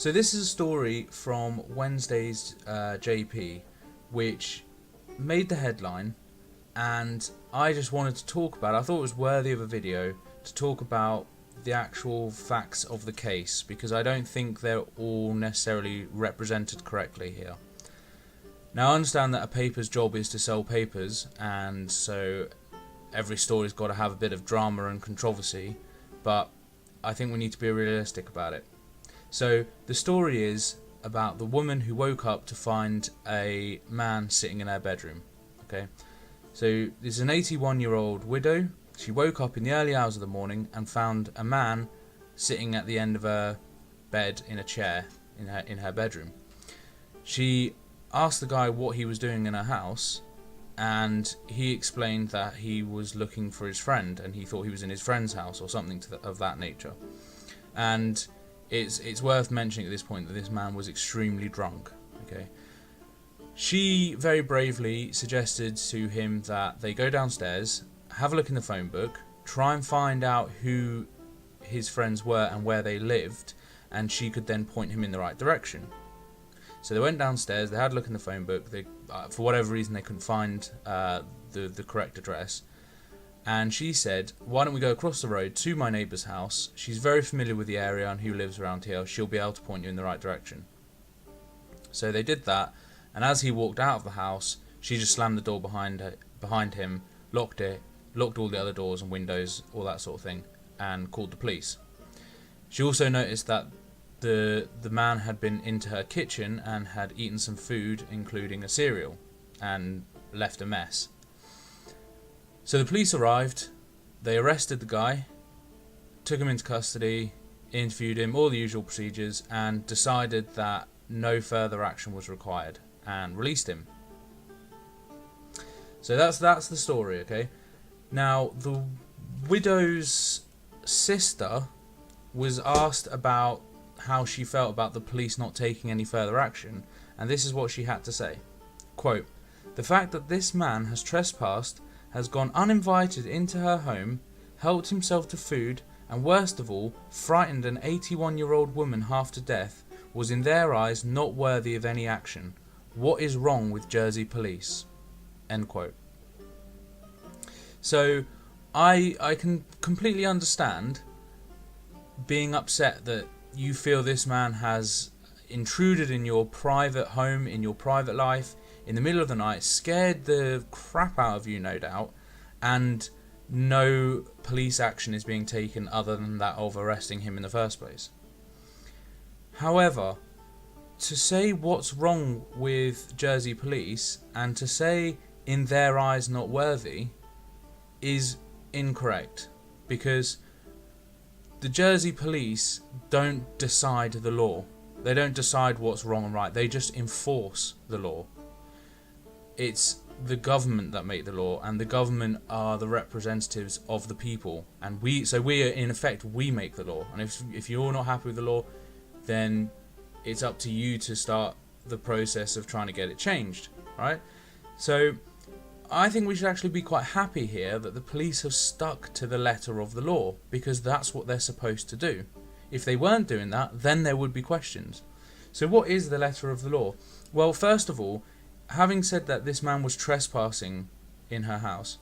So this is a story from Wednesday's JP, which made the headline, and I just wanted to talk about it. I thought it was worthy of a video to talk about the actual facts of the case, because I don't think they're all necessarily represented correctly here. Now, I understand that a paper's job is to sell papers, and so every story's got to have a bit of drama and controversy, but I think we need to be realistic about it. So the story is about the woman who woke up to find a man sitting in her bedroom. Okay, so this is an 81-year-old widow. She woke up in the early hours of the morning and found a man sitting at the end of her bed in a chair in her bedroom. She asked the guy what he was doing in her house, and he explained that he was looking for his friend, and he thought he was in his friend's house or something of that nature. And it's worth mentioning at this point that this man was extremely drunk. Okay, she very bravely suggested to him that they go downstairs, have a look in the phone book, try and find out who his friends were and where they lived, and she could then point him in the right direction. So they went downstairs, they had a look in the phone book, they, for whatever reason they couldn't find the correct address, and she said, why don't we go across the road to my neighbour's house, she's very familiar with the area and who lives around here, she'll be able to point you in the right direction. So they did that, and as he walked out of the house, she just slammed the door behind him, locked it, locked all the other doors and windows, all that sort of thing, and called the police. She also noticed that the man had been into her kitchen and had eaten some food, including a cereal, and left a mess. So the police arrived, they arrested the guy, took him into custody, interviewed him, all the usual procedures, and decided that no further action was required, and released him. So that's the story, okay? Now, the widow's sister was asked about how she felt about the police not taking any further action, and this is what she had to say. Quote, "The fact that this man has trespassed, has gone uninvited into her home, helped himself to food, and worst of all, frightened an 81-year-old woman half to death, was in their eyes not worthy of any action. What is wrong with Jersey police?" End quote. So I can completely understand being upset that you feel this man has intruded in your private home, in your private life, in the middle of the night, scared the crap out of you, no doubt, and no police action is being taken other than that of arresting him in the first place. However, to say what's wrong with Jersey police and to say in their eyes not worthy is incorrect, because the Jersey police don't decide the law. They don't decide what's wrong and right. They just enforce the law. It's the government that make the law, and the government are the representatives of the people. And we are, in effect, we make the law. And if you're not happy with the law, then it's up to you to start the process of trying to get it changed, right? So I think we should actually be quite happy here that the police have stuck to the letter of the law, because that's what they're supposed to do. If they weren't doing that, then there would be questions. So what is the letter of the law? Well, first of all, having said that this man was trespassing in her house,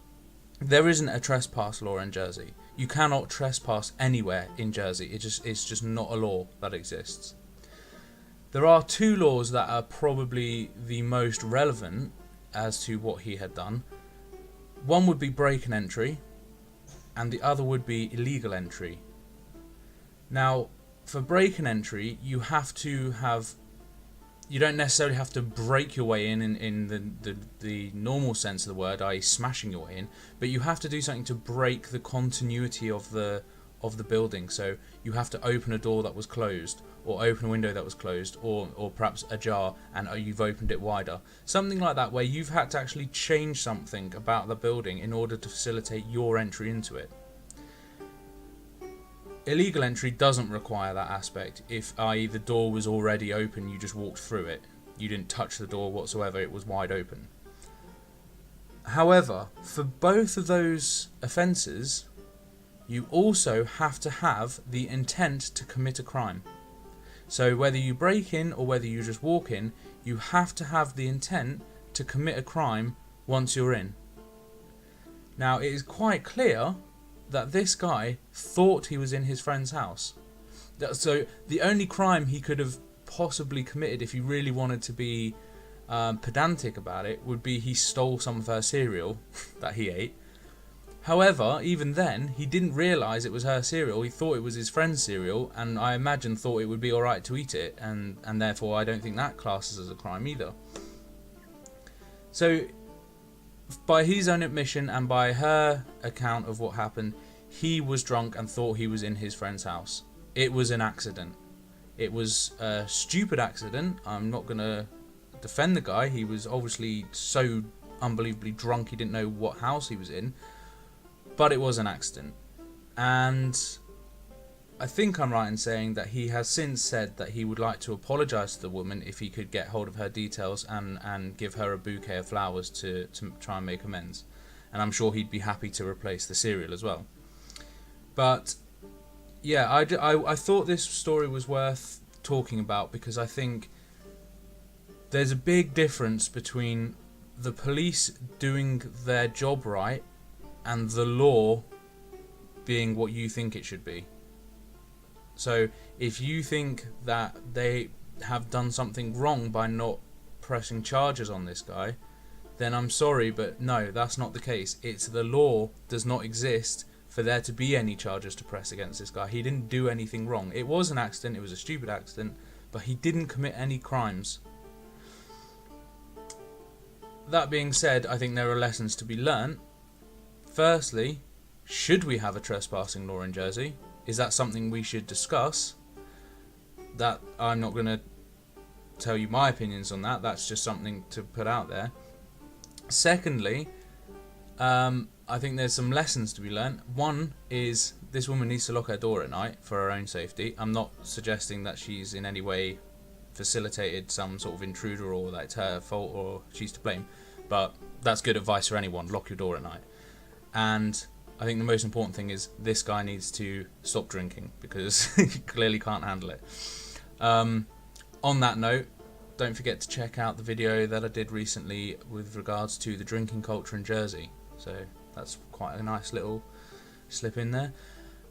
there isn't a trespass law in Jersey. You cannot trespass anywhere in Jersey. It's just not a law that exists. There are two laws that are probably the most relevant as to what he had done. One would be break and entry, and the other would be illegal entry. Now, for break and entry, you don't necessarily have to break your way in the normal sense of the word, i.e. smashing your way in, but you have to do something to break the continuity of the building. So you have to open a door that was closed, or open a window that was closed, or perhaps ajar, and you've opened it wider. Something like that, where you've had to actually change something about the building in order to facilitate your entry into it. Illegal entry doesn't require that aspect. If, i.e. the door was already open, you just walked through it. You didn't touch the door whatsoever, it was wide open. However, for both of those offences, you also have to have the intent to commit a crime. So whether you break in or whether you just walk in, you have to have the intent to commit a crime once you're in. Now, it is quite clear that this guy thought he was in his friend's house. So the only crime he could have possibly committed, if he really wanted to be pedantic about it, would be he stole some of her cereal that he ate. However, even then, he didn't realise it was her cereal. He thought it was his friend's cereal, and I imagine thought it would be alright to eat it, and therefore I don't think that classes as a crime either. So, by his own admission and by her account of what happened, he was drunk and thought he was in his friend's house. It was an accident. It was a stupid accident. I'm not going to defend the guy. He was obviously so unbelievably drunk he didn't know what house he was in. But it was an accident. And I think I'm right in saying that he has since said that he would like to apologise to the woman if he could get hold of her details and give her a bouquet of flowers to try and make amends. And I'm sure he'd be happy to replace the cereal as well. But yeah, I thought this story was worth talking about because I think there's a big difference between the police doing their job right and the law being what you think it should be. So if you think that they have done something wrong by not pressing charges on this guy, then I'm sorry, but no, that's not the case. It's the law does not exist for there to be any charges to press against this guy. He didn't do anything wrong. It was an accident, it was a stupid accident, but he didn't commit any crimes. That being said, I think there are lessons to be learnt. Firstly, should we have a trespassing law in Jersey? Is that something we should discuss? That I'm not going to tell you my opinions on that. That's just something to put out there. Secondly, I think there's some lessons to be learnt. One is this woman needs to lock her door at night for her own safety. I'm not suggesting that she's in any way facilitated some sort of intruder or that it's her fault or she's to blame. But that's good advice for anyone. Lock your door at night. And I think the most important thing is this guy needs to stop drinking because he clearly can't handle it. On that note, don't forget to check out the video that I did recently with regards to the drinking culture in Jersey. So that's quite a nice little slip in there.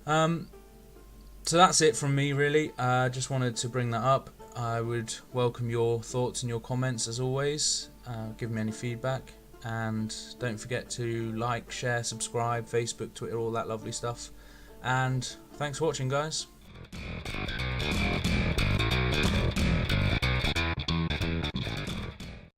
So that's it from me really. Just wanted to bring that up. I would welcome your thoughts and your comments as always. Give me any feedback. And don't forget to like, share, subscribe, Facebook, Twitter, all that lovely stuff. And thanks for watching, guys.